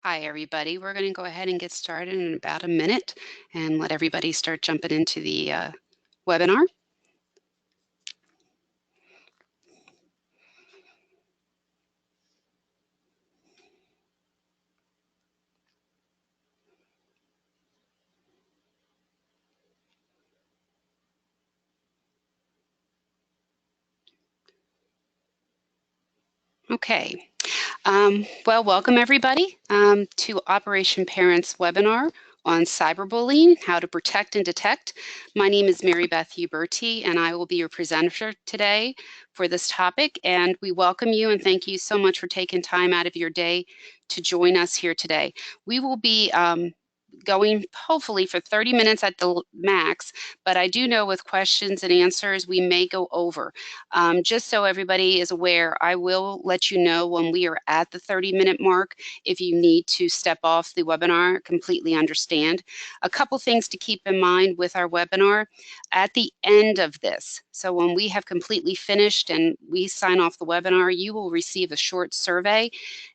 Hi, everybody. We're going to go ahead and get started in about a minute and let everybody start jumping into the webinar. Okay. Well, welcome everybody to Operation Parents webinar on cyberbullying, how to protect and detect. My name is Mary Beth Huberti, and I will be your presenter today for this topic. And we welcome you and thank you so much for taking time out of your day to join us here today. We will be going hopefully for 30 minutes at the max, but I do know with questions and answers we may go over. Just so everybody is aware, I will let you know when we are at the 30-minute mark. If you need to step off the webinar, completely understand. A couple things to keep in mind with our webinar at the end of this. So when we have completely finished and we sign off the webinar, you will receive a short survey.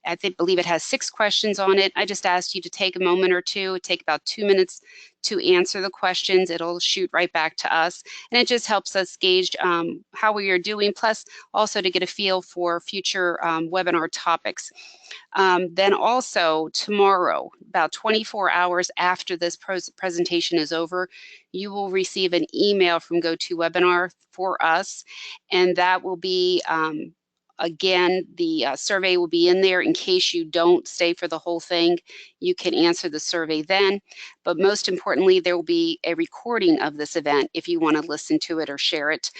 I believe it has 6 questions on it. I just asked you to take a moment or two, take about 2 minutes to answer the questions. It'll shoot right back to us, and it just helps us gauge how we are doing, plus also to get a feel for future webinar topics. Then also tomorrow, about 24 hours after this presentation is over, you will receive an email from GoToWebinar for us, and that will be again, the survey will be in there in case you don't stay for the whole thing. You can answer the survey then, but most importantly, there will be a recording of this event if you want to listen to it or share it.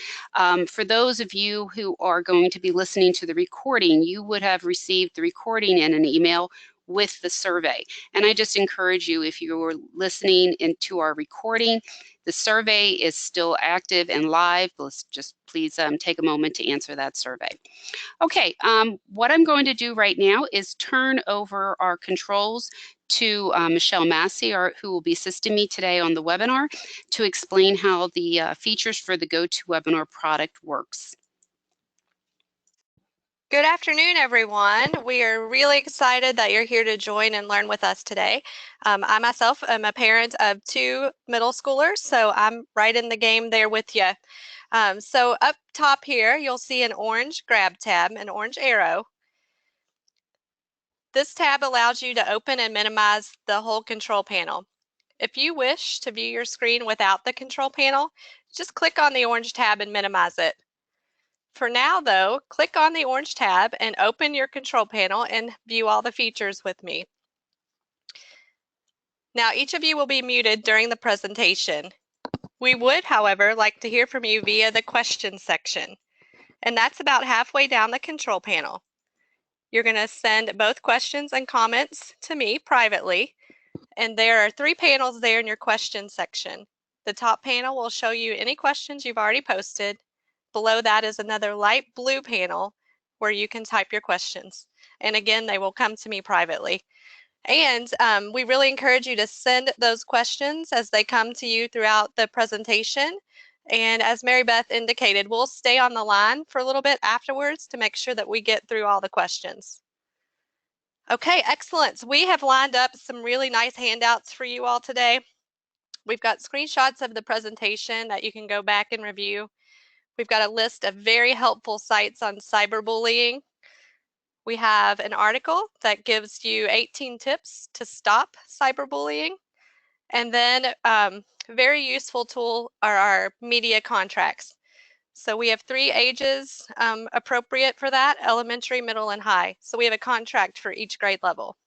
For those of you who are going to be listening to the recording, you would have received the recording in an email with the survey. And I just encourage you, if you're listening into our recording, the survey is still active and live. Let's just please take a moment to answer that survey. Okay, what I'm going to do right now is turn over our controls to Michelle Massey, who will be assisting me today on the webinar, to explain how the features for the GoToWebinar product works. Good afternoon, everyone. We are really excited that you're here to join and learn with us today. I myself am a parent of 2 middle schoolers, so I'm right in the game there with you. So up top here, you'll see an orange grab tab, an orange arrow. This tab allows you to open and minimize the whole control panel. If you wish to view your screen without the control panel, just click on the orange tab and minimize it. For now, though, click on the orange tab and open your control panel and view all the features with me. Now, each of you will be muted during the presentation. We would, however, like to hear from you via the questions section, and that's about halfway down the control panel. You're going to send both questions and comments to me privately, and there are 3 panels there in your questions section. The top panel will show you any questions you've already posted. Below that is another light blue panel where you can type your questions. And again, they will come to me privately. And we really encourage you to send those questions as they come to you throughout the presentation. And as Mary Beth indicated, we'll stay on the line for a little bit afterwards to make sure that we get through all the questions. Okay, excellent. So we have lined up some really nice handouts for you all today. We've got screenshots of the presentation that you can go back and review. We've got a list of very helpful sites on cyberbullying. We have an article that gives you 18 tips to stop cyberbullying. And then very useful tool are our media contracts. So we have 3 ages appropriate for that: elementary, middle, and high. So we have a contract for each grade level.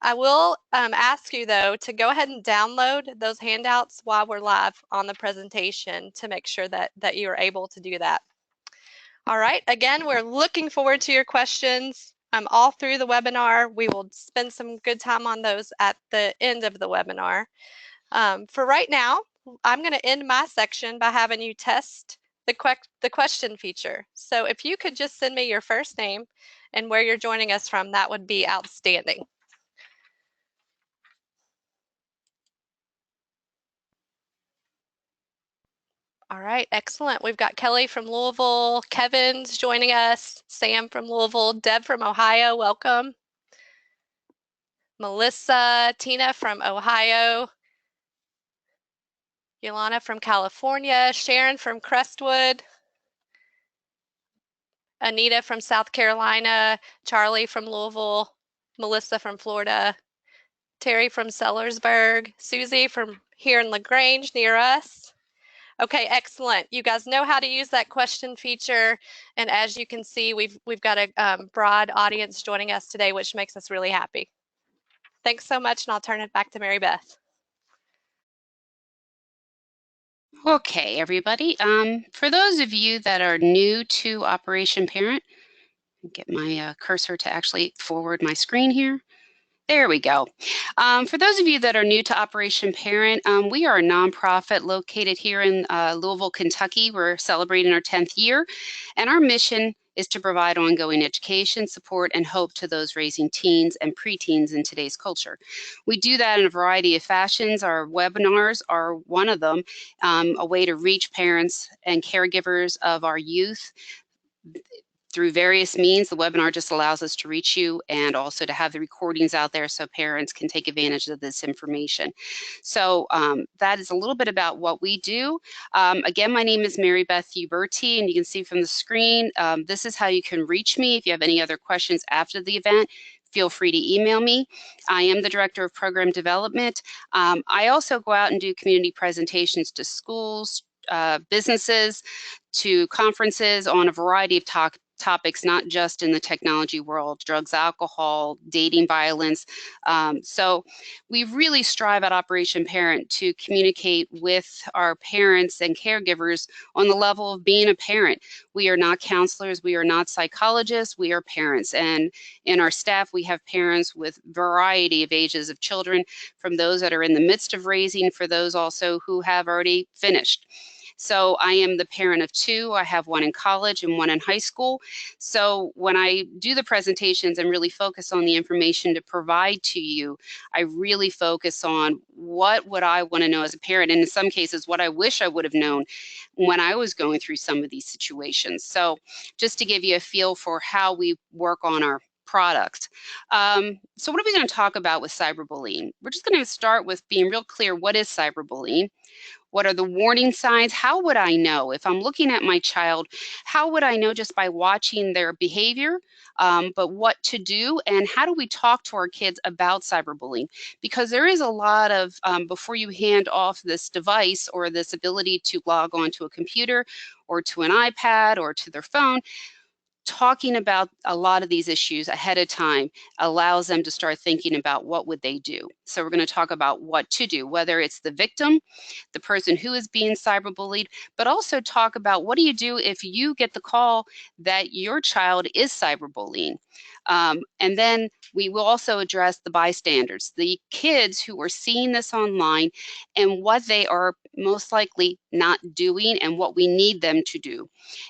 I will ask you, though, to go ahead and download those handouts while we're live on the presentation to make sure that you are able to do that. All right, again, we're looking forward to your questions all through the webinar. We will spend some good time on those at the end of the webinar. For right now, I'm going to end my section by having you test the question feature. So if you could just send me your first name and where you're joining us from, that would be outstanding. All right, excellent. We've got Kelly from Louisville, Kevin's joining us, Sam from Louisville, Deb from Ohio, welcome. Melissa, Tina from Ohio, Yolanda from California, Sharon from Crestwood, Anita from South Carolina, Charlie from Louisville, Melissa from Florida, Terry from Sellersburg, Susie from here in LaGrange near us. Okay, excellent. You guys know how to use that question feature, and as you can see, we've got a broad audience joining us today, which makes us really happy. Thanks so much, and I'll turn it back to Mary Beth. Okay, everybody. For those of you that are new to Operation Parent, get my cursor to actually forward my screen here. There we go. For those of you that are new to Operation Parent, we are a nonprofit located here in Louisville, Kentucky. We're celebrating our 10th year, and our mission is to provide ongoing education, support, and hope to those raising teens and preteens in today's culture. We do that in a variety of fashions. Our webinars are one of them, a way to reach parents and caregivers of our youth through various means. The webinar just allows us to reach you and also to have the recordings out there so parents can take advantage of this information. So that is a little bit about what we do. Again, my name is Mary Beth Uberti, and you can see from the screen, this is how you can reach me. If you have any other questions after the event, feel free to email me. I am the Director of Program Development. I also go out and do community presentations to schools, businesses, to conferences on a variety of topics, not just in the technology world, drugs, alcohol, dating, violence. So we really strive at Operation Parent to communicate with our parents and caregivers on the level of being a parent. We are not counselors, we are not psychologists, we are parents. And in our staff, we have parents with variety of ages of children, from those that are in the midst of raising, for those also who have already finished. So I am the parent of two. I have one in college and one in high school. So when I do the presentations and really focus on the information to provide to you, I really focus on what would I want to know as a parent, and in some cases, what I wish I would have known when I was going through some of these situations. So just to give you a feel for how we work on our product. So what are we going to talk about with cyberbullying? We're just going to start with being real clear, what is cyberbullying? What are the warning signs? How would I know if I'm looking at my child? How would I know just by watching their behavior, but what to do? And how do we talk to our kids about cyberbullying? Because there is a lot of, before you hand off this device or this ability to log on to a computer or to an iPad or to their phone, talking about a lot of these issues ahead of time allows them to start thinking about what would they do. So we're going to talk about what to do, whether it's the victim, the person who is being cyberbullied, but also talk about what do you do if you get the call that your child is cyberbullying. And then we will also address the bystanders, the kids who are seeing this online and what they are most likely not doing and what we need them to do.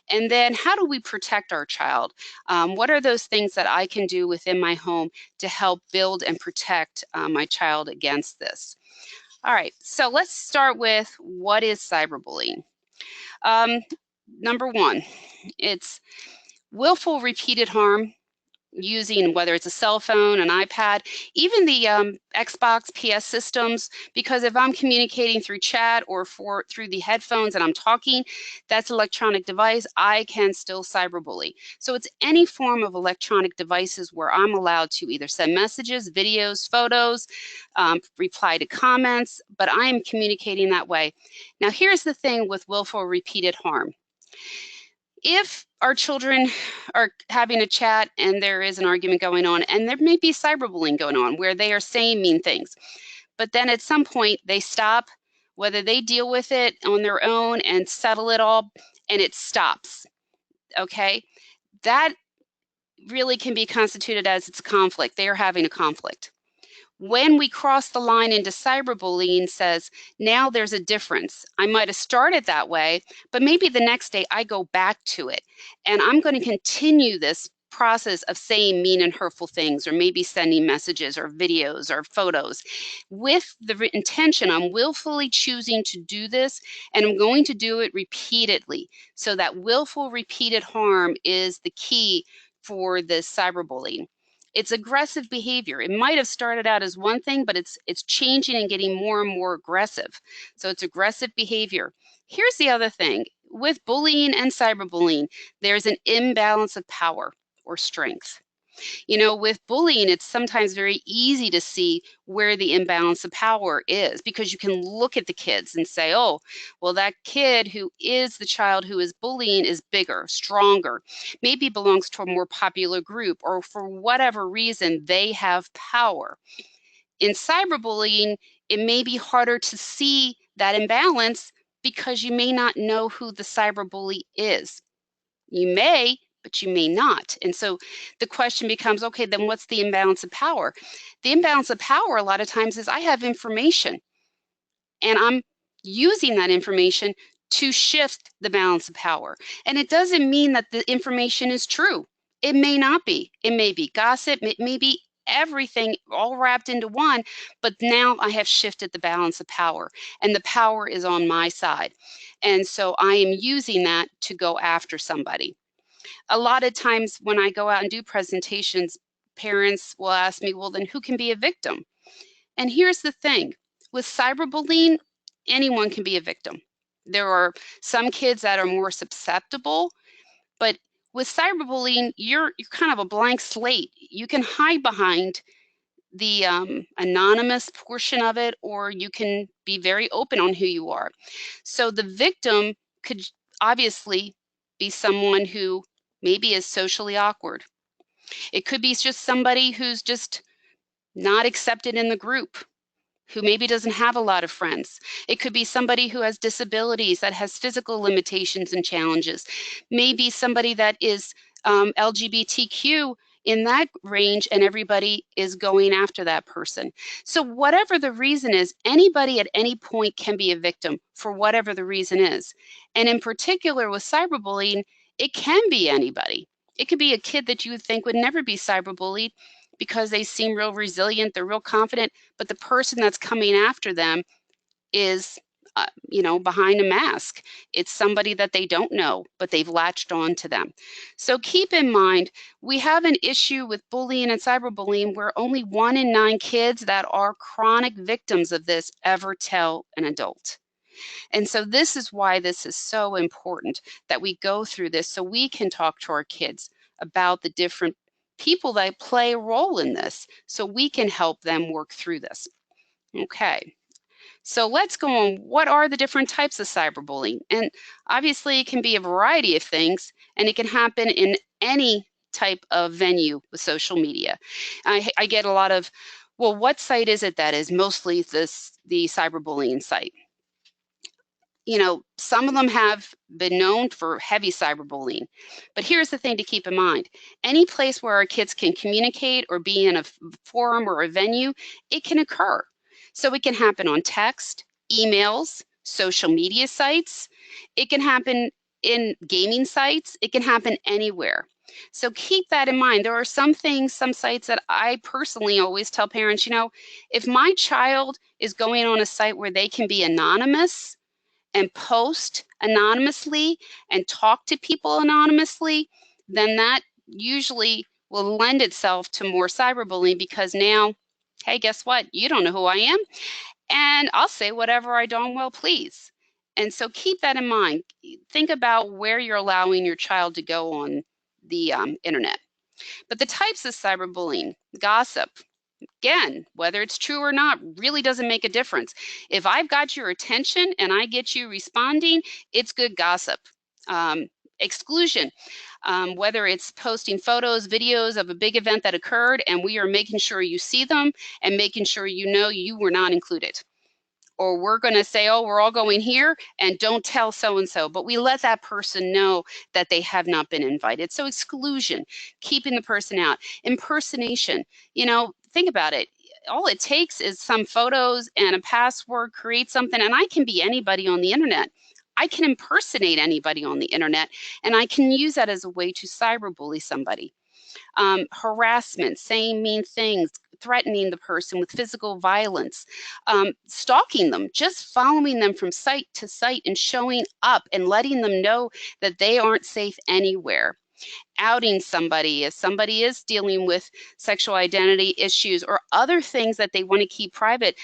And then how do we protect our child? What are those things that I can do within my home to help build and protect my child against this? All right, so let's start with what is cyberbullying. Number one, it's willful repeated harm using, whether it's a cell phone, an iPad, even the Xbox, PS systems, because if I'm communicating through chat or through the headphones and I'm talking, that's an electronic device, I can still cyberbully. So it's any form of electronic devices where I'm allowed to either send messages, videos, photos, reply to comments, but I am communicating that way. Now here's the thing with willful repeated harm. If our children are having a chat and there is an argument going on, and there may be cyberbullying going on where they are saying mean things, but then at some point they stop, whether they deal with it on their own and settle it all, and it stops, okay? That really can be constituted as it's a conflict. They are having a conflict. When we cross the line into cyberbullying, says now there's a difference. I might have started that way, but maybe the next day I go back to it and I'm going to continue this process of saying mean and hurtful things, or maybe sending messages or videos or photos with the intention I'm willfully choosing to do this, and I'm going to do it repeatedly. So that willful repeated harm is the key for this cyberbullying. It's aggressive behavior. It might have started out as one thing, but it's changing and getting more and more aggressive. So it's aggressive behavior. Here's the other thing. With bullying and cyberbullying, there's an imbalance of power or strength. You know, with bullying, it's sometimes very easy to see where the imbalance of power is, because you can look at the kids and say, oh, well, that kid who is the child who is bullying is bigger, stronger, maybe belongs to a more popular group, or for whatever reason, they have power. In cyberbullying, it may be harder to see that imbalance because you may not know who the cyberbully is. You may, but you may not. And so the question becomes, okay, then what's the imbalance of power? The imbalance of power a lot of times is I have information and I'm using that information to shift the balance of power. And it doesn't mean that the information is true. It may not be. It may be gossip. It may be everything all wrapped into one, but now I have shifted the balance of power and the power is on my side. And so I am using that to go after somebody. A lot of times when I go out and do presentations, parents will ask me, well, then who can be a victim? And here's the thing, with cyberbullying, anyone can be a victim. There are some kids that are more susceptible, but with cyberbullying, you're kind of a blank slate. You can hide behind the anonymous portion of it, or you can be very open on who you are. So the victim could obviously be someone who maybe is socially awkward. It could be just somebody who's just not accepted in the group, who maybe doesn't have a lot of friends. It could be somebody who has disabilities, that has physical limitations and challenges. Maybe somebody that is LGBTQ in that range, and everybody is going after that person. So whatever the reason is, anybody at any point can be a victim for whatever the reason is. And in particular with cyberbullying, it can be anybody. It could be a kid that you would think would never be cyberbullied because they seem real resilient, they're real confident, but the person that's coming after them is, behind a mask. It's somebody that they don't know, but they've latched on to them. So keep in mind, we have an issue with bullying and cyberbullying where only 1 in 9 kids that are chronic victims of this ever tell an adult. And so this is why this is so important that we go through this so we can talk to our kids about the different people that play a role in this so we can help them work through this. Okay. So let's go on. What are the different types of cyberbullying? And obviously it can be a variety of things, and it can happen in any type of venue with social media. I get a lot of, well, what site is it that is mostly the cyberbullying site? Some of them have been known for heavy cyberbullying. But here's the thing to keep in mind. Any place where our kids can communicate or be in a forum or a venue, it can occur. So it can happen on text, emails, social media sites. It can happen in gaming sites. It can happen anywhere. So keep that in mind. There are some things, some sites that I personally always tell parents, if my child is going on a site where they can be anonymous and post anonymously and talk to people anonymously, then that usually will lend itself to more cyberbullying, because now, hey, guess what? You don't know who I am, and I'll say whatever I darn well please. And so keep that in mind. Think about where you're allowing your child to go on the internet. But the types of cyberbullying: gossip. Again, whether it's true or not really doesn't make a difference. If I've got your attention and I get you responding, it's good gossip. Exclusion, whether it's posting photos, videos of a big event that occurred, and we are making sure you see them and making sure you were not included. Or we're going to say, oh, we're all going here, and don't tell so-and-so, but we let that person know that they have not been invited. So exclusion, keeping the person out. Impersonation, think about it. All it takes is some photos and a password, create something, and I can be anybody on the internet. I can impersonate anybody on the internet, and I can use that as a way to cyberbully somebody. Harassment, saying mean things, threatening the person with physical violence, stalking them, just following them from site to site and showing up and letting them know that they aren't safe anywhere. outing somebody, if somebody is dealing with sexual identity issues or other things that they want to keep private,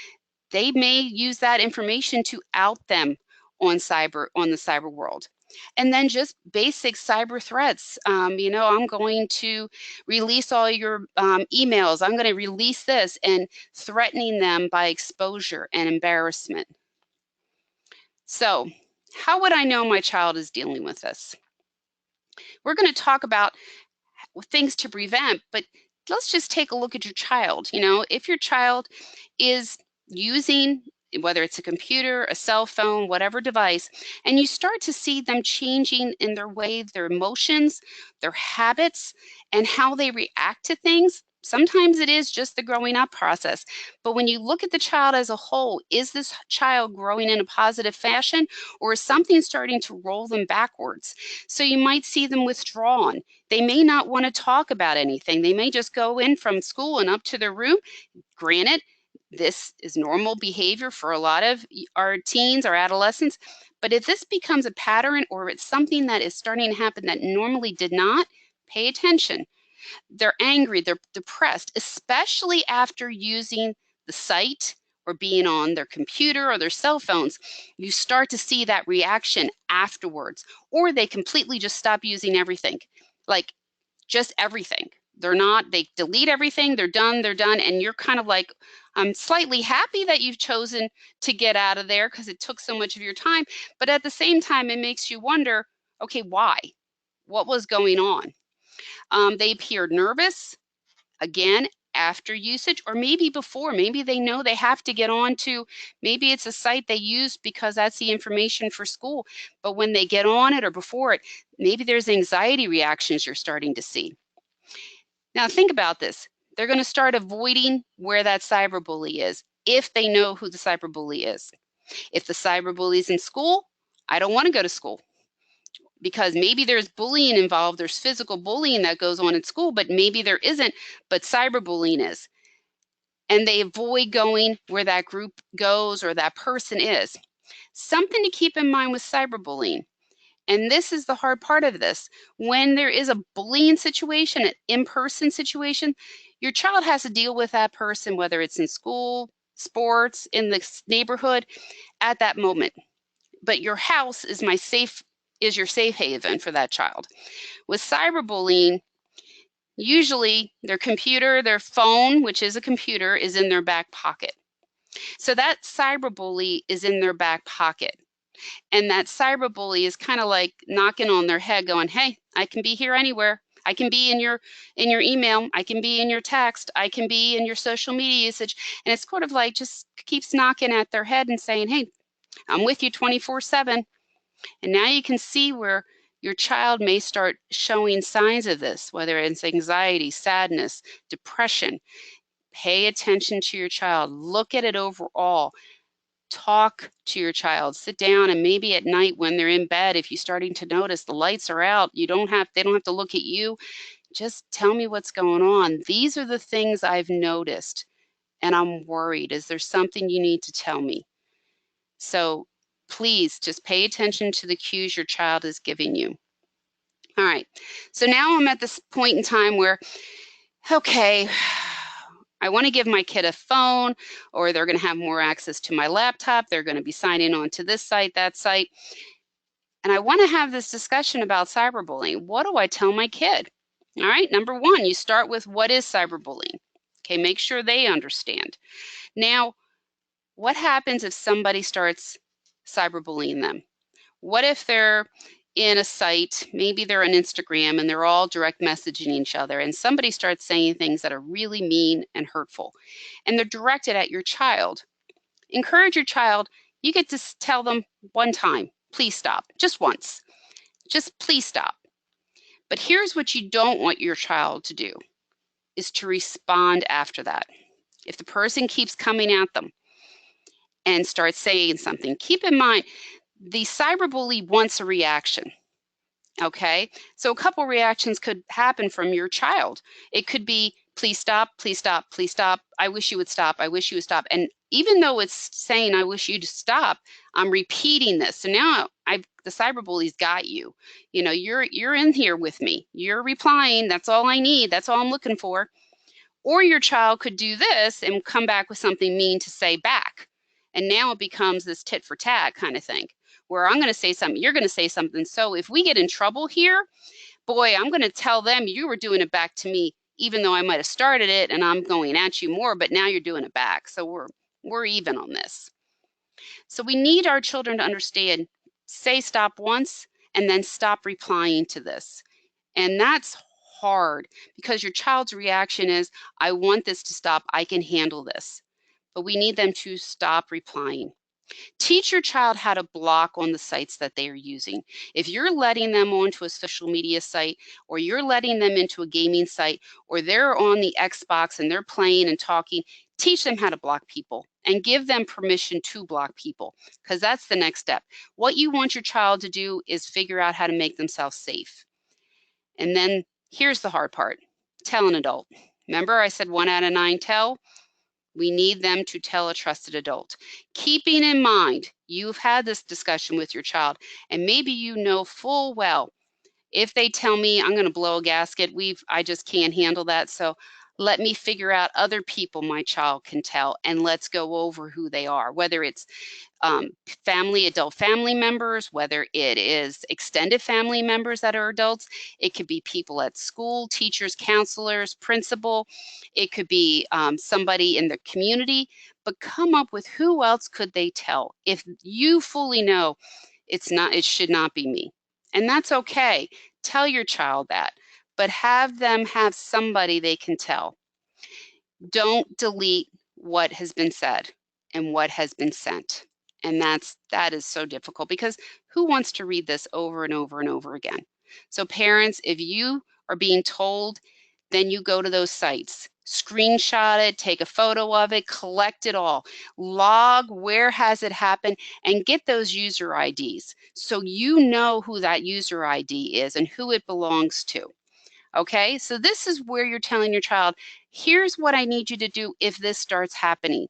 they may use that information to out them on the cyber world. And then just basic cyber threats. You know, I'm going to release all your emails. I'm going to release this, and threatening them by exposure and embarrassment. So how would I know my child is dealing with this? We're going to talk about things to prevent, but let's just take a look at your child. You know, if your child is using, whether it's a computer, a cell phone, whatever device, and you start to see them changing in their way, their emotions, their habits, and how they react to things. Sometimes it is just the growing up process. But when you look at the child as a whole, is this child growing in a positive fashion, or is something starting to roll them backwards? So you might see them withdrawn. They may not want to talk about anything. They may just go in from school and up to their room. Granted, this is normal behavior for a lot of our teens, our adolescents. But if this becomes a pattern, or it's something that is starting to happen that normally did not, pay attention. They're angry, they're depressed, especially after using the site or being on their computer or their cell phones. You start to see that reaction afterwards, or they completely just stop using everything, like just everything. They delete everything, they're done, and you're kind of like, I'm slightly happy that you've chosen to get out of there because it took so much of your time, but at the same time, it makes you wonder, okay, why? What was going on? They appear nervous, again, after usage, or maybe before. Maybe they know they have to get on to, maybe it's a site they use because that's the information for school, but when they get on it or before it, maybe there's anxiety reactions you're starting to see. Now think about this. They're going to start avoiding where that cyberbully is if they know who the cyberbully is. If the cyberbully is in school, I don't want to go to school, because maybe there's bullying involved, there's physical bullying that goes on in school, but maybe there isn't, but cyberbullying is. And they avoid going where that group goes or that person is. Something to keep in mind with cyberbullying, and this is the hard part of this, when there is a bullying situation, an in-person situation, your child has to deal with that person, whether it's in school, sports, in the neighborhood, at that moment. But your house is your safe haven for that child. With cyberbullying, usually their computer, their phone, which is a computer, is in their back pocket. So that cyberbully is in their back pocket. And that cyberbully is kind of like knocking on their head going, hey, I can be here anywhere. I can be in your email. I can be in your text. I can be in your social media usage. And it's sort of like just keeps knocking at their head and saying, hey, I'm with you 24/7. And now you can see where your child may start showing signs of this, whether it's anxiety, sadness, depression. Pay attention to your child. Look at it overall. Talk to your child. Sit down, and maybe at night when they're in bed, if you're starting to notice the lights are out, they don't have to look at you. Just tell me what's going on. These are the things I've noticed, and I'm worried. Is there something you need to tell me? So please just pay attention to the cues your child is giving you. All right, so now I'm at this point in time where, okay, I want to give my kid a phone, or they're going to have more access to my laptop. They're going to be signing on to this site, that site. And I want to have this discussion about cyberbullying. What do I tell my kid? All right, number one, you start with what is cyberbullying? Okay, make sure they understand. Now, what happens if somebody starts cyberbullying them? What if they're in a site, maybe they're on Instagram and they're all direct messaging each other, and somebody starts saying things that are really mean and hurtful, and they're directed at your child? Encourage your child. You get to tell them one time, please stop, just once, just please stop. But here's what you don't want your child to do, is to respond after that. If the person keeps coming at them and starts saying something, keep in mind, the cyberbully wants a reaction. Okay, so a couple reactions could happen from your child. It could be, please stop, please stop, please stop. I wish you would stop. I wish you would stop. And even though it's saying, I wish you to stop, I'm repeating this. So now the the cyberbully's got you. You know, you're in here with me. You're replying. That's all I need. That's all I'm looking for. Or your child could do this and come back with something mean to say back. And now it becomes this tit for tat kind of thing, where I'm going to say something, you're going to say something. So if we get in trouble here, boy, I'm going to tell them you were doing it back to me, even though I might have started it and I'm going at you more, but now you're doing it back. So we're even on this. So we need our children to understand, say stop once and then stop replying to this. And that's hard because your child's reaction is, I want this to stop. I can handle this. But we need them to stop replying. Teach your child how to block on the sites that they are using. If you're letting them onto a social media site, or you're letting them into a gaming site, or they're on the Xbox and they're playing and talking, teach them how to block people and give them permission to block people, because that's the next step. What you want your child to do is figure out how to make themselves safe. And then here's the hard part. Tell an adult. Remember I said 1 out of 9 tell? We need them to tell a trusted adult. Keeping in mind, you've had this discussion with your child, and maybe you know full well, if they tell me I'm going to blow a gasket, I just can't handle that. So let me figure out other people my child can tell, and let's go over who they are, whether it's adult family members, whether it is extended family members that are adults. It could be people at school, teachers, counselors, principal. It could be somebody in the community, but come up with who else could they tell. If you fully know it should not be me. And that's okay. Tell your child that, but have them have somebody they can tell. Don't delete what has been said and what has been sent. And that is so difficult, because who wants to read this over and over and over again? So parents, if you are being told, then you go to those sites, screenshot it, take a photo of it, collect it all, log where has it happened, and get those user IDs so you know who that user ID is and who it belongs to. Okay, so this is where you're telling your child, here's what I need you to do if this starts happening.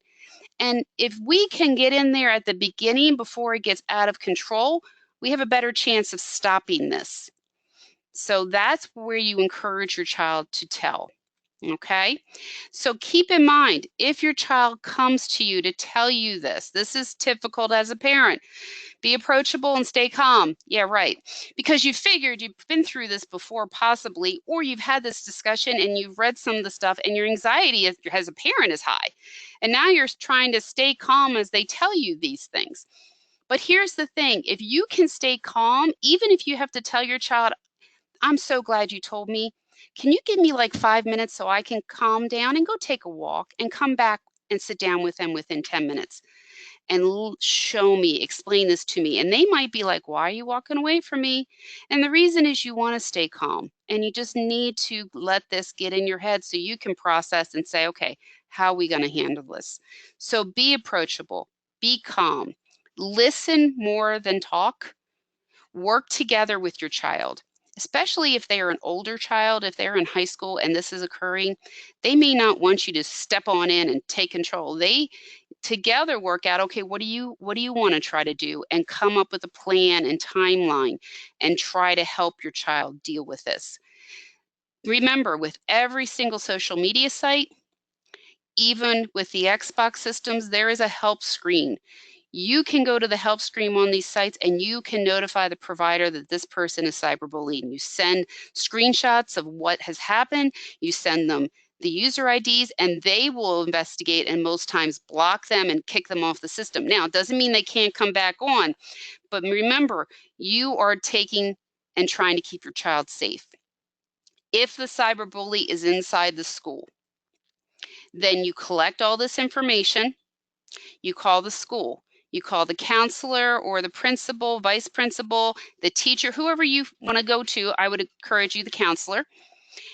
And if we can get in there at the beginning before it gets out of control, we have a better chance of stopping this. So that's where you encourage your child to tell. Okay, so keep in mind, if your child comes to you to tell you this is difficult as a parent. Be approachable and stay calm. Yeah, right. Because you figured you've been through this before, possibly, or you've had this discussion and you've read some of the stuff and your anxiety as a parent is high. And now you're trying to stay calm as they tell you these things. But here's the thing, if you can stay calm, even if you have to tell your child, I'm so glad you told me. Can you give me like 5 minutes so I can calm down and go take a walk and come back and sit down with them within 10 minutes? And show me, explain this to me. And they might be like, why are you walking away from me? And the reason is you want to stay calm, and you just need to let this get in your head so you can process and say, okay, how are we going to handle this? So be approachable, be calm, listen more than talk, work together with your child. Especially if they are an older child, if they're in high school and this is occurring, they may not want you to step on in and take control. They together work out, okay, what do you want to try to do, and come up with a plan and timeline and try to help your child deal with this. Remember, with every single social media site, even with the Xbox systems, there is a help screen. You can go to the help screen on these sites and you can notify the provider that this person is cyberbullying. You send screenshots of what has happened, you send them the user IDs, and they will investigate and most times block them and kick them off the system. Now, it doesn't mean they can't come back on, but remember, you are taking and trying to keep your child safe. If the cyberbully is inside the school, then you collect all this information, you call the school, you call the counselor or the principal, vice principal, the teacher, whoever you want to go to. I would encourage you, the counselor,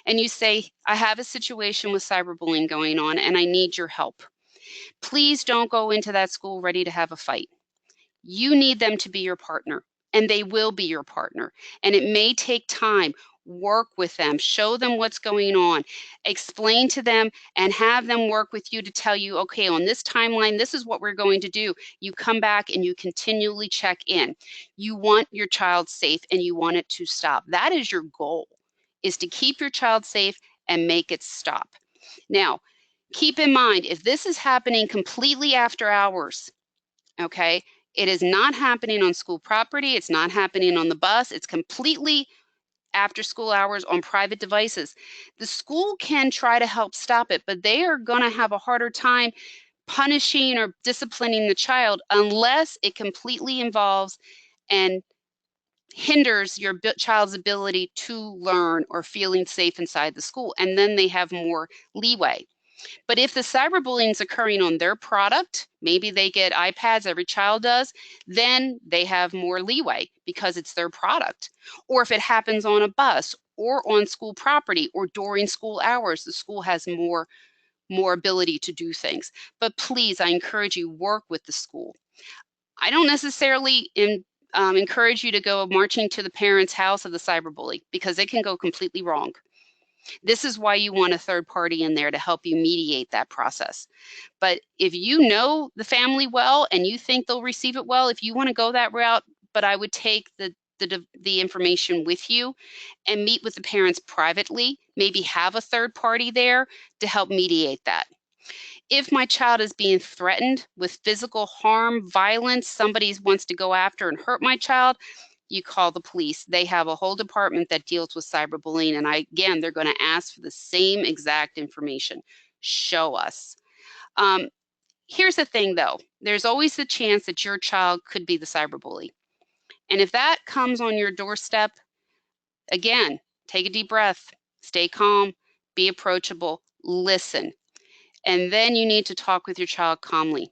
and you say, I have a situation with cyberbullying going on and I need your help. Please don't go into that school ready to have a fight. You need them to be your partner, and they will be your partner. And it may take time. Work with them, show them what's going on, explain to them, and have them work with you to tell you, okay, on this timeline, this is what we're going to do. You come back and you continually check in. You want your child safe and you want it to stop. That is your goal, is to keep your child safe and make it stop. Now, keep in mind, if this is happening completely after hours, okay, it is not happening on school property, it's not happening on the bus, it's completely after school hours on private devices. The school can try to help stop it, but they are going to have a harder time punishing or disciplining the child unless it completely involves and hinders your child's ability to learn or feeling safe inside the school. And then they have more leeway. But if the cyberbullying is occurring on their product, maybe they get iPads, every child does, then they have more leeway because it's their product. Or if it happens on a bus or on school property or during school hours, the school has more ability to do things. But please, I encourage you, work with the school. I don't necessarily encourage you to go marching to the parent's house of the cyberbully because it can go completely wrong. This is why you want a third party in there to help you mediate that process. But if you know the family well and you think they'll receive it well, if you want to go that route, but I would take the information with you and meet with the parents privately, maybe have a third party there to help mediate that. If my child is being threatened with physical harm, violence, somebody wants to go after and hurt my child, you call the police. They have a whole department that deals with cyberbullying. And again, they're going to ask for the same exact information. Show us. Here's the thing, though. There's always the chance that your child could be the cyberbully. And if that comes on your doorstep, again, take a deep breath, stay calm, be approachable, listen. And then you need to talk with your child calmly.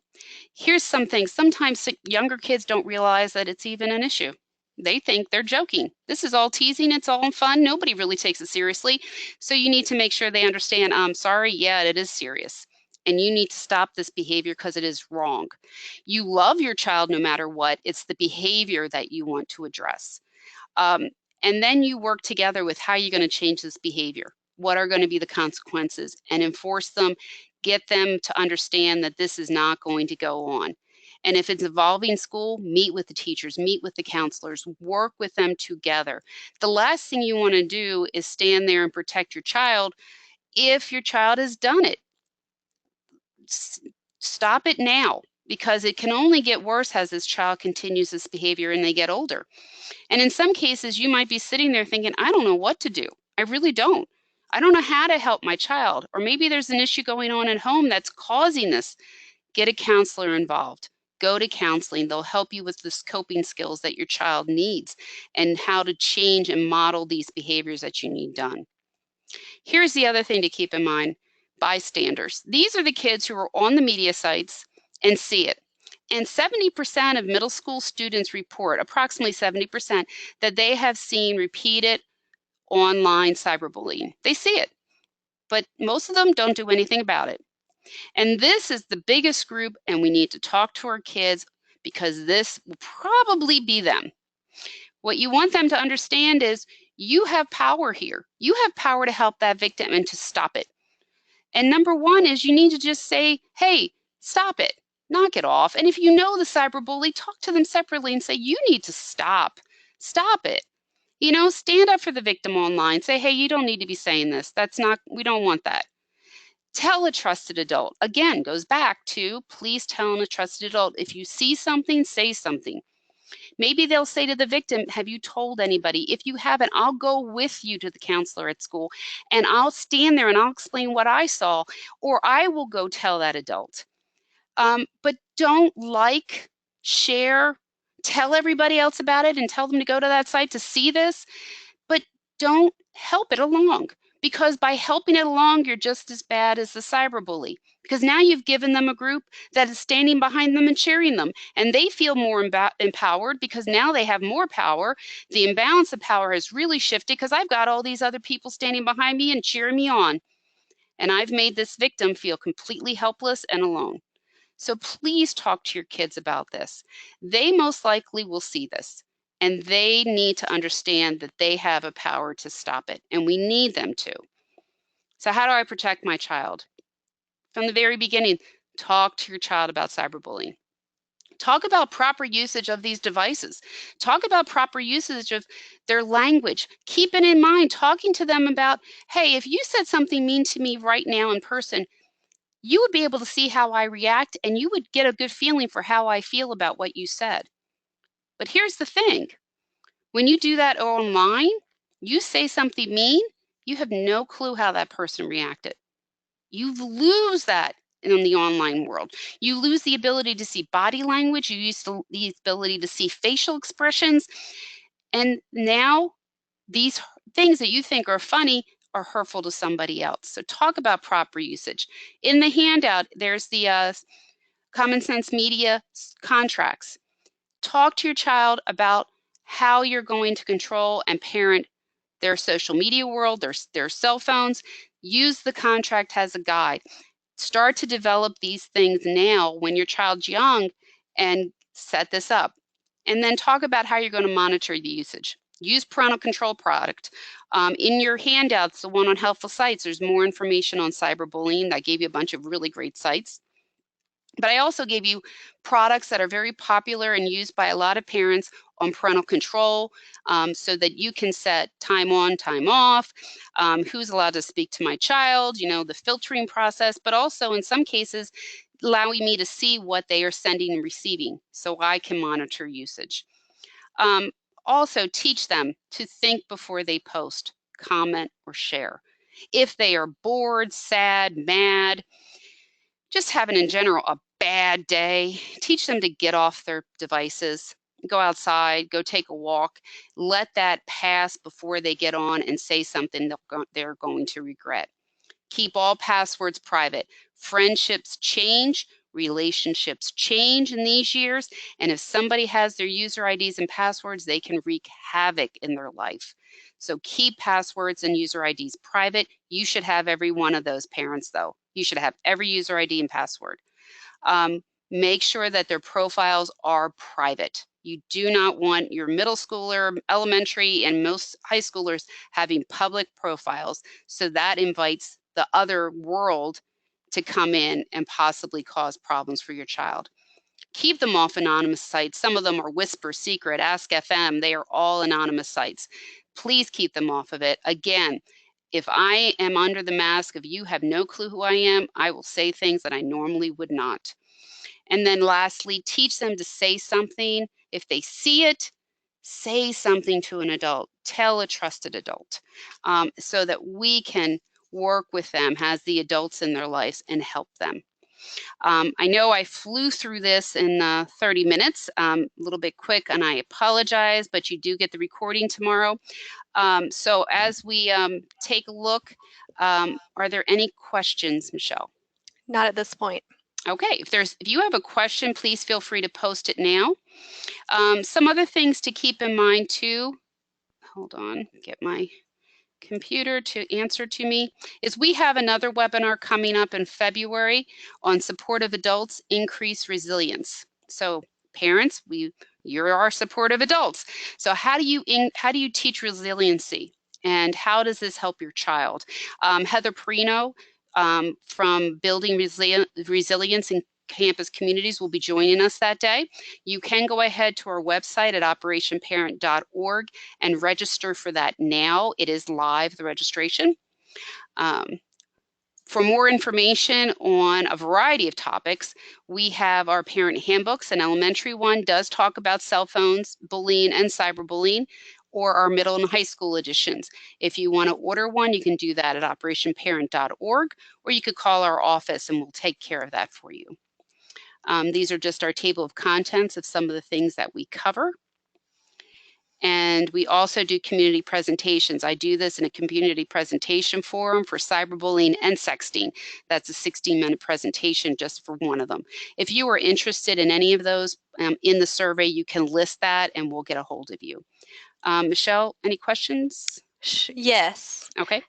Here's something. Sometimes younger kids don't realize that it's even an issue. They think they're joking. This is all teasing. It's all fun. Nobody really takes it seriously. So you need to make sure they understand, I'm sorry, yeah, it is serious. And you need to stop this behavior because it is wrong. You love your child no matter what. It's the behavior that you want to address. And then you work together with how you're going to change this behavior. What are going to be the consequences and enforce them, get them to understand that this is not going to go on. And if it's involving school, meet with the teachers, meet with the counselors, work with them together. The last thing you want to do is stand there and protect your child if your child has done it. Stop it now, because it can only get worse as this child continues this behavior and they get older. And in some cases, you might be sitting there thinking, I don't know what to do. I really don't. I don't know how to help my child. Or maybe there's an issue going on at home that's causing this. Get a counselor involved. Go to counseling. They'll help you with the coping skills that your child needs and how to change and model these behaviors that you need done. Here's the other thing to keep in mind. Bystanders. These are the kids who are on the media sites and see it. And 70% of middle school students report, approximately 70%, that they have seen repeated online cyberbullying. They see it, but most of them don't do anything about it. And this is the biggest group, and we need to talk to our kids because this will probably be them. What you want them to understand is you have power here. You have power to help that victim and to stop it. And number one is you need to just say, hey, stop it, knock it off. And if you know the cyberbully, talk to them separately and say, you need to stop it. You know, stand up for the victim online. Say, hey, you don't need to be saying this. We don't want that. Tell a trusted adult. Again, goes back to please tell a trusted adult. If you see something, say something. Maybe they'll say to the victim, have you told anybody? If you haven't, I'll go with you to the counselor at school and I'll stand there and I'll explain what I saw, or I will go tell that adult. But don't share, tell everybody else about it and tell them to go to that site to see this, but don't help it along. Because by helping it along, you're just as bad as the cyberbully. Because now you've given them a group that is standing behind them and cheering them. And they feel more empowered because now they have more power. The imbalance of power has really shifted because I've got all these other people standing behind me and cheering me on. And I've made this victim feel completely helpless and alone. So please talk to your kids about this. They most likely will see this. and they need to understand that they have a power to stop it, and we need them to. So how do I protect my child? From the very beginning, talk to your child about cyberbullying. Talk about proper usage of these devices. Talk about proper usage of their language. Keep it in mind, talking to them about, hey, if you said something mean to me right now in person, you would be able to see how I react, and you would get a good feeling for how I feel about what you said. But here's the thing. When you do that online, you say something mean, you have no clue how that person reacted. You lose that in the online world. You lose the ability to see body language. You use the ability to see facial expressions. And now these things that you think are funny are hurtful to somebody else. So talk about proper usage. In the handout, there's the Common Sense Media contracts. Talk to your child about how you're going to control and parent their social media world, their cell phones. Use the contract as a guide. Start to develop these things now when your child's young and set this up. And then talk about how you're going to monitor the usage. Use parental control product. In your handouts, the one on helpful sites, there's more information on cyberbullying. I gave you a bunch of really great sites. But I also gave you products that are very popular and used by a lot of parents on parental control, so that you can set time on, time off, who's allowed to speak to my child, the filtering process, but also in some cases, allowing me to see what they are sending and receiving so I can monitor usage. Also teach them to think before they post, comment, or share. If they are bored, sad, mad, just having in general a bad day, teach them to get off their devices, go outside, go take a walk, let that pass before they get on and say something they're going to regret. Keep all passwords private. Friendships change, relationships change in these years, and if somebody has their user IDs and passwords, they can wreak havoc in their life. So keep passwords and user IDs private. You should have every one of those, parents, though. You should have every user ID and password. Make sure that their profiles are private. You do not want your middle schooler, elementary, and most high schoolers having public profiles. So that invites the other world to come in and possibly cause problems for your child. Keep them off anonymous sites. Some of them are Whisper, Secret, Ask FM. They are all anonymous sites. Please keep them off of it. Again, if I am under the mask of you have no clue who I am, I will say things that I normally would not. And then lastly, teach them to say something. If they see it, say something to an adult. Tell a trusted adult, so that we can work with them as the adults in their lives and help them. I know I flew through this in 30 minutes, a little bit quick, and I apologize, but you do get the recording tomorrow. So as we take a look, are there any questions, Michelle? Not at this point. Okay, if you have a question, please feel free to post it now. Some other things to keep in mind too, hold on, get my computer to answer to me, is we have another webinar coming up in February on supportive adults, increase resilience. So parents, you're our supportive adults. So how do you teach resiliency? And how does this help your child? Heather Perino from Building Resilience in Campus Communities will be joining us that day. You can go ahead to our website at operationparent.org and register for that now. It is live, the registration. For more information on a variety of topics, we have our parent handbooks. An elementary one does talk about cell phones, bullying, and cyberbullying, or our middle and high school editions. If you want to order one, you can do that at operationparent.org, or you could call our office and we'll take care of that for you. These are just our table of contents of some of the things that we cover. And we also do community presentations. I do this in a community presentation forum for cyberbullying and sexting. That's a 16-minute presentation just for one of them. If you are interested in any of those in the survey, you can list that and we'll get a hold of you. Michelle, any questions? Yes. Okay.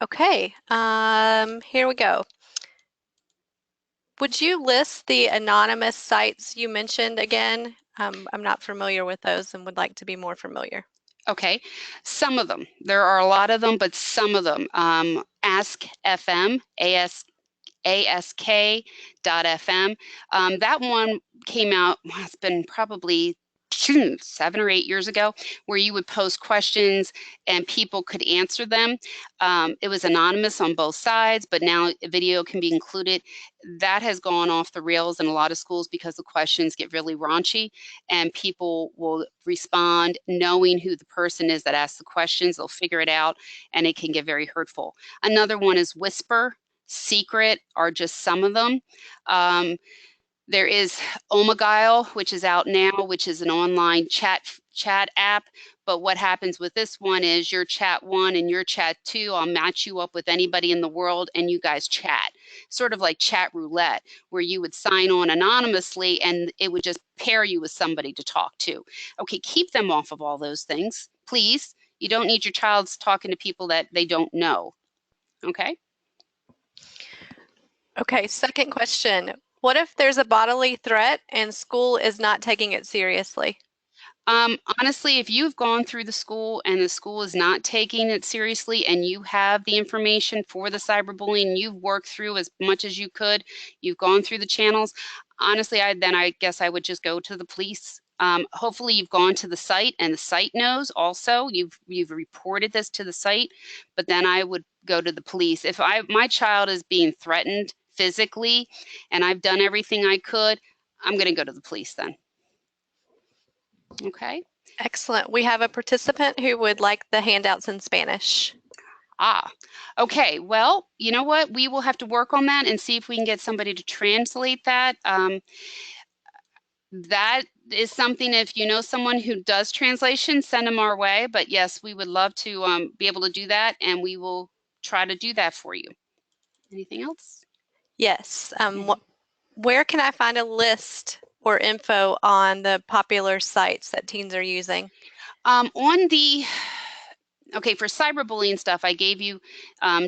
Okay, here we go. Would you list the anonymous sites you mentioned again? I'm not familiar with those and would like to be more familiar. Okay, some of them. There are a lot of them, but some of them. Ask FM, ask.fm. That one came out, well, it's been probably 7 or 8 years ago, where you would post questions and people could answer them. It was anonymous on both sides, but now video can be included. That has gone off the rails in a lot of schools because the questions get really raunchy and people will respond knowing who the person is that asked the questions. They'll figure it out and it can get very hurtful. Another one is Whisper. Secret are just some of them. There is Omagile, which is out now, which is an online chat app. But what happens with this one is your chat 1 and your chat 2, I'll match you up with anybody in the world and you guys chat. Sort of like chat roulette, where you would sign on anonymously and it would just pair you with somebody to talk to. Okay, keep them off of all those things, please. You don't need your child talking to people that they don't know. Okay? Okay, second question. What if there's a bodily threat and school is not taking it seriously? Honestly, if you've gone through the school and the school is not taking it seriously and you have the information for the cyberbullying, you've worked through as much as you could, you've gone through the channels, honestly, I guess I would just go to the police. Hopefully you've gone to the site and the site knows also, you've reported this to the site, but then I would go to the police. If my child is being threatened physically and I've done everything I could, I'm going to go to the police then. Okay. Excellent. We have a participant who would like the handouts in Spanish. Okay. Well, you know what? We will have to work on that and see if we can get somebody to translate that. That is something, if you know someone who does translation, send them our way. But yes, we would love to be able to do that, and we will try to do that for you. Anything else? Yes. Where can I find a list or info on the popular sites that teens are using? Okay, for cyberbullying stuff, I gave you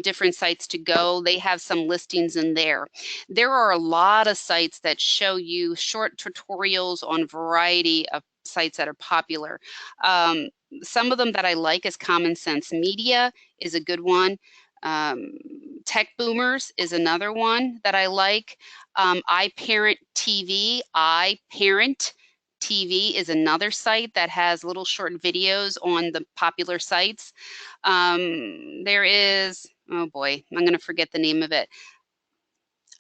different sites to go. They have some listings in there. There are a lot of sites that show you short tutorials on a variety of sites that are popular. Some of them that I like is Common Sense Media is a good one. Tech Boomers is another one that I like. iParent TV, iParent TV is another site that has little short videos on the popular sites. There is, oh boy, I'm going to forget the name of it.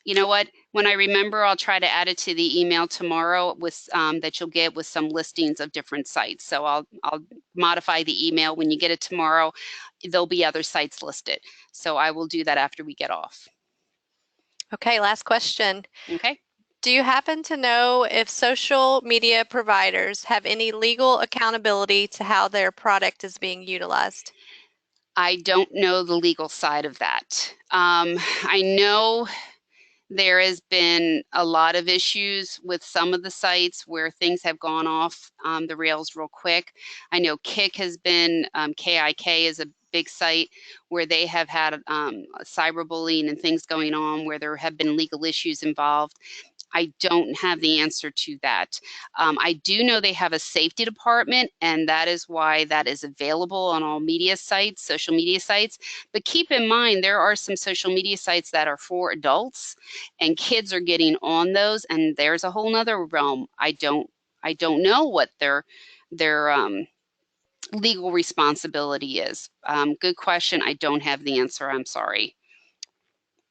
You know what? When I remember, I'll try to add it to the email tomorrow with that you'll get with some listings of different sites. So I'll modify the email. When you get it tomorrow, there'll be other sites listed. So I will do that after we get off. Okay, last question. Okay. Do you happen to know if social media providers have any legal accountability to how their product is being utilized? I don't know the legal side of that. I know there has been a lot of issues with some of the sites where things have gone off the rails real quick. I know Kik has been, KIK is a big site where they have had cyberbullying and things going on where there have been legal issues involved. I don't have the answer to that. I do know they have a safety department, and that is why that is available on all media sites, social media sites. But keep in mind, there are some social media sites that are for adults, and kids are getting on those, and there's a whole nother realm. I don't know what their legal responsibility is. Good question. I don't have the answer. I'm sorry.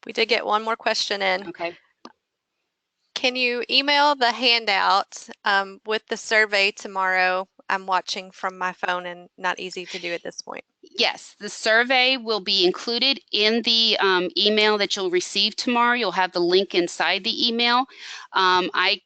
We did get one more question in. Okay. Can you email the handout with the survey tomorrow? I'm watching from my phone and not easy to do at this point. Yes, the survey will be included in the email that you'll receive tomorrow. You'll have the link inside the email. The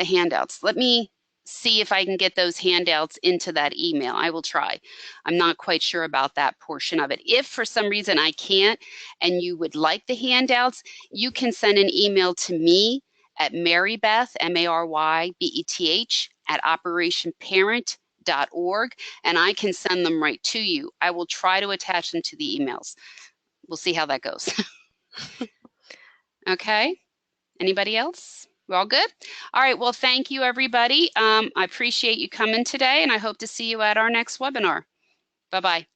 handouts. Let me see if I can get those handouts into that email. I will try. I'm not quite sure about that portion of it. If for some reason I can't and you would like the handouts, you can send an email to me at Marybeth, MARYBETH, at operationparent.org, and I can send them right to you. I will try to attach them to the emails. We'll see how that goes. Okay. Anybody else? We're all good? All right. Well, thank you, everybody. I appreciate you coming today, and I hope to see you at our next webinar. Bye-bye.